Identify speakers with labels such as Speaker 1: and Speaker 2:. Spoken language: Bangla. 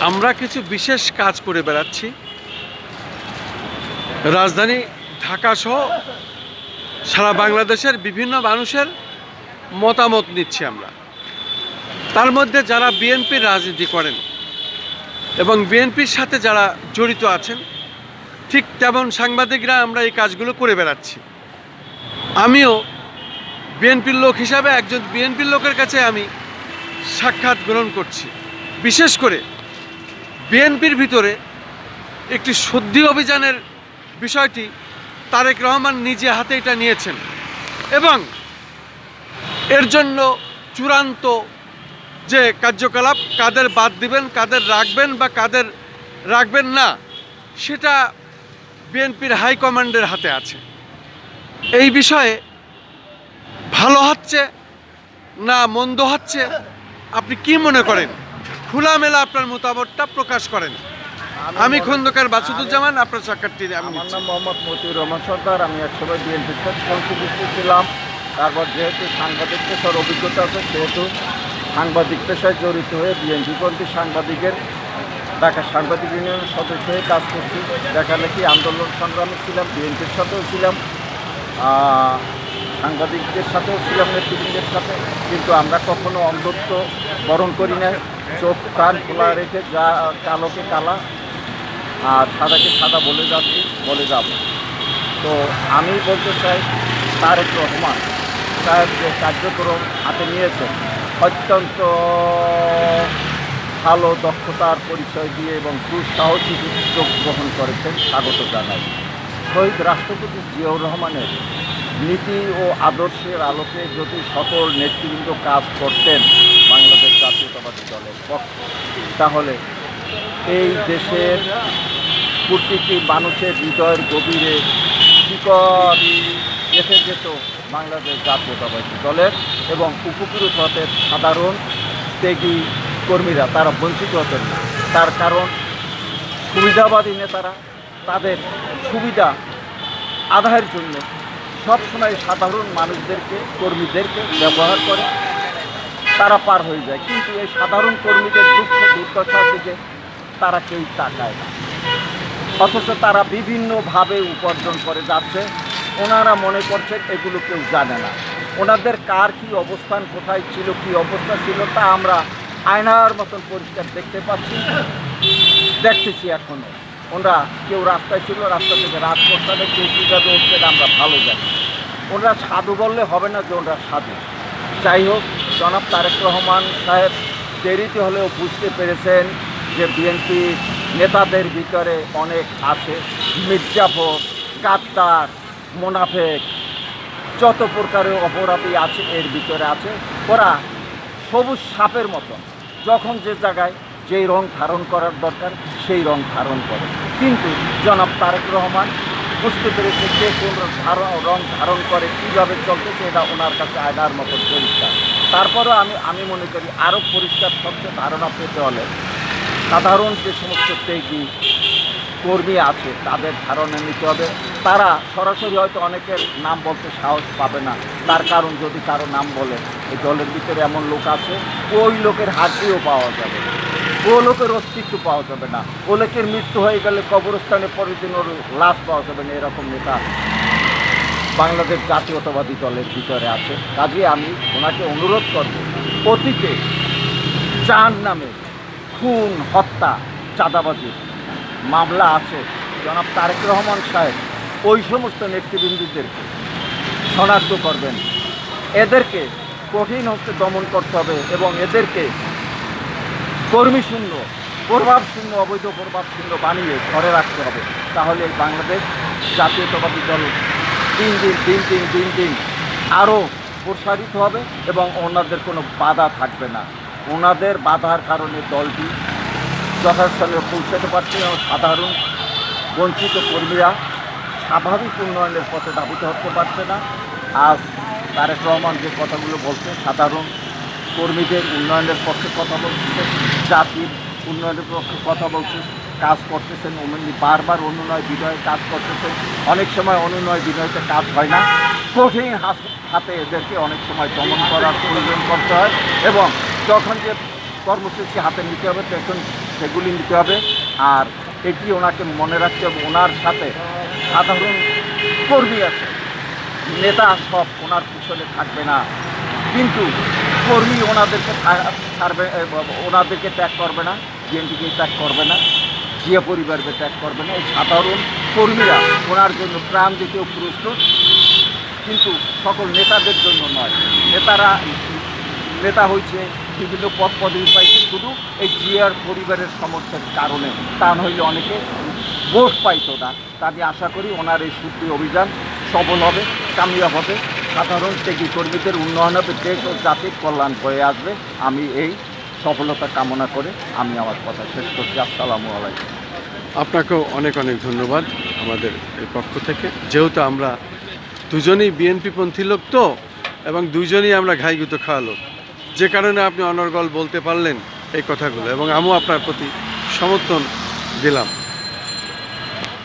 Speaker 1: আমরা কিছু বিশেষ কাজ করে বেড়াচ্ছি। রাজধানী ঢাকা সহ সারা বাংলাদেশের বিভিন্ন মানুষের মতামত নিচ্ছি আমরা। তার মধ্যে যারা বিএনপির রাজনীতি করেন এবং বিএনপির সাথে যারা জড়িত আছেন, ঠিক তেমন সাংবাদিকরা আমরা এই কাজগুলো করে বেড়াচ্ছি। আমিও বিএনপির লোক হিসাবে একজন বিএনপির লোকের কাছে আমি সাক্ষাৎ গ্রহণ করছি। বিশেষ করে বিএনপির ভিতরে একটি শুদ্ধি অভিযানের বিষয়টি তারেক রহমান নিজে হাতে এটা নিয়েছেন এবং এর জন্য চূড়ান্ত যে কার্যকলাপ কাদের বাদ দিবেন, কাদের রাখবেন বা কাদের রাখবেন না, সেটা বিএনপির হাইকমান্ডের হাতে আছে। এই বিষয়ে ভালো হচ্ছে না মন্দ হচ্ছে, আপনি কি মনে করেন? খোলামেলা আপনার মতামতটা প্রকাশ করেন। আমি খন্দকার বাসুদুজ্জামান, আপনার সাক্ষাৎটি
Speaker 2: আমার নাম মোহাম্মদ মতিউর রহমান সরকার। আমি একসময় বিএনপির সাথে সংশ্লিষ্ট ছিলাম। তারপর যেহেতু সাংবাদিক পেশার অভিজ্ঞতা আছে, সেহেতু সাংবাদিক পেশায় জড়িত হয়ে বিএনপিপন্থী সাংবাদিকের ঢাকা সাংবাদিক ইউনিয়নের সদস্য হয়ে কাজ করছি। লেখালেখি আন্দোলন সংগ্রামে ছিলাম, বিএনপির সাথেও ছিলাম, সাংবাদিকদের সাথেও ছিলাম, নেতৃবৃন্দের সাথে। কিন্তু আমরা কখনো অন্ধত্ব বরণ করি না। চোখ কান খোলা রেখে যা কালোকে কালা আর সাদাকে সাদা বলে যাচ্ছি, বলে যাব। তো আমি বলতে চাই, তারেক রহমান সাহেব যে কার্যক্রম হাতে নিয়েছেন, অত্যন্ত ভালো দক্ষতার পরিচয় দিয়ে এবং দুঃসাহসিক উদ্যোগ গ্রহণ করেছেন, স্বাগত জানাই। শহীদ রাষ্ট্রপতি জিয়াউর রহমানের নীতি ও আদর্শের আলোকে যদি সকল নেতৃবৃন্দ কাজ করতেন বাংলাদেশ জাতীয়তাবাদী দলের পক্ষে, তাহলে এই দেশের প্রতিটি মানুষের হৃদয়ের গভীরে শিকড় গেঁথে যেত বাংলাদেশ জাতীয়তাবাদী দলের, এবং উপকৃত হতেন সাধারণ ত্যাগী কর্মীরা, তারা বঞ্চিত হতেন না। তার কারণ সুবিধাবাদী নেতারা তাদের সুবিধা আদায়ের জন্য সবসময় সাধারণ মানুষদেরকে, কর্মীদেরকে ব্যবহার করে, তারা পার হয়ে যায়। কিন্তু এই সাধারণ কর্মীদের দুঃখ দুর্দশার দিকে তারা কেউ তাকায় না, অথচ তারা বিভিন্নভাবে উপার্জন করে যাচ্ছে। ওনারা মনে করছেন এগুলো কেউ জানে না। ওনাদের কার কী অবস্থান, কোথায় ছিল, কী অবস্থা ছিল, তা আমরা আয়নার মতন পরিষ্কার দেখতে পাচ্ছি, দেখতেছি এখনও। ওনারা কেউ রাস্তায় ছিল, রাস্তা থেকে রাজপথে কেউ কীভাবে উঠছেন আমরা ভালো জানি। ওনারা সাধু বললে হবে না যে ওনারা সাধু। যাই হোক, জনাব তারেক রহমান সাহেব দেরিতে হলেও বুঝতে পেরেছেন যে বিএনপি নেতাদের ভিতরে অনেক আছে মির্জাফর, গাদ্দার, মোনাফেক, যত প্রকারের অপরাধী আছে এর ভিতরে আছে। ওরা সবুজ সাপের মতো, যখন যে জায়গায় যেই রং ধারণ করার দরকার সেই রং ধারণ করে। কিন্তু জনাব তারেক রহমান বুঝতে পেরেছে কে কোন রং ধারণ করে, কীভাবে চলতেছে, এটা ওনার কাছে আয়নার মতো পরিষ্কার। তারপরেও আমি মনে করি আরও পরিষ্কার স্বচ্ছ ধারণা পেতে হলে সাধারণ যে সমস্ত ত্যাগী কর্মী আছে তাদের ধারণা নিতে হবে। তারা সরাসরি হয়তো অনেকের নাম বলতে সাহস পাবে না, তার কারণ যদি কারো নাম বলে এই দলের ভিতরে এমন লোক আছে, ওই লোকের হাড্ডিও পাওয়া যাবে, ও লোকের অস্তিত্ব পাওয়া যাবে না, ও লোকের মৃত্যু হয়ে গেলে কবরস্থানে পরের দিন ওর লাশ পাওয়া যাবে না। এরকম নেতা বাংলাদেশ জাতীয়তাবাদী দলের ভিতরে আছে। কাজে আমি ওনাকে অনুরোধ করব, অতীতে চার নামে খুন, হত্যা, চাঁদাবাজির মামলা আছে, জনাব তারেক রহমান সাহেব ওই সমস্ত নেতৃবৃন্দদেরকে শনাক্ত করবেন, এদেরকে কঠিন হস্তে দমন করতে হবে এবং এদেরকে কর্মীশূন্য, প্রভাবশূন্য, অবৈধ প্রভাবশূন্য বানিয়ে ধরে রাখতে হবে। তাহলে বাংলাদেশ জাতীয়তাবাদী দল দিন দিন আরও প্রসারিত হবে এবং ওনাদের কোনো বাধা থাকবে না। ওনাদের বাধার কারণে দলটি যথাস্থলে পৌঁছাতে পারছে এবং সাধারণ বঞ্চিত কর্মীরা স্বাভাবিক উন্নয়নের পথে ধাবিত হতে পারছে না। আজ তারেক রহমান যে কথাগুলো বলছে, সাধারণ কর্মীদের উন্নয়নের পক্ষে কথা বলছে, জাতির উন্নয়নের পক্ষে কথা বলছে, কাজ করতেছেন, উনি বারবার অনুনয় বিনয় কাজ করতেছেন। অনেক সময় অনুনয় বিনয়তে কাজ হয় না, কঠিন হাতে এদেরকে অনেক সময় দমন করার প্রয়োজন করতে হয় এবং যখন যে কর্মসূচি হাতে নিতে হবে তখন সেগুলি নিতে হবে। আর এটি ওনাকে মনে রাখতে হবে, ওনার সাথে সাধারণ কর্মী আছে, নেতা সব ওনার পিছনে থাকবে না, কিন্তু কর্মী ওনাদেরকে ছাড়বে, ওনাদেরকে ত্যাগ করবে না, বিএনপিকে ত্যাগ করবে না, জিয়া পরিবারকে ত্যাগ করবে না। এই সাধারণ কর্মীরা ওনার জন্য প্রাণ দিতেও প্রস্তুত, কিন্তু সকল নেতাদের জন্য নয়। নেতা হয়েছে, বিভিন্ন পদ পদবি পাইছে শুধু এই জিয়ার পরিবারের সমর্থনের কারণে, তা নইলে অনেকে ভোট পাইতো না। তা আমি আশা করি ওনার এই শুদ্ধি অভিযান সফল হবে, কামিয়াব হবে, সাধারণ ত্যাগী কর্মীদের উন্নয়ন হবে, দেশ ও জাতির কল্যাণ হয়ে আসবে। আমি এই সফলতা কামনা করে আমি আমার কথা শেষ করছি। আসসালামু আলাইকুম।
Speaker 1: আপনাকেও অনেক অনেক ধন্যবাদ আমাদের এই পক্ষ থেকে। যেহেতু আমরা দুজনেই বিএনপিপন্থী লোক তো, এবং দুজনেই আমরা ঘাইগুতো খাওয়া লোক, যে কারণে আপনি অনর্গল বলতে পারলেন এই কথাগুলো, এবং আমিও আপনার প্রতি সমর্থন দিলাম।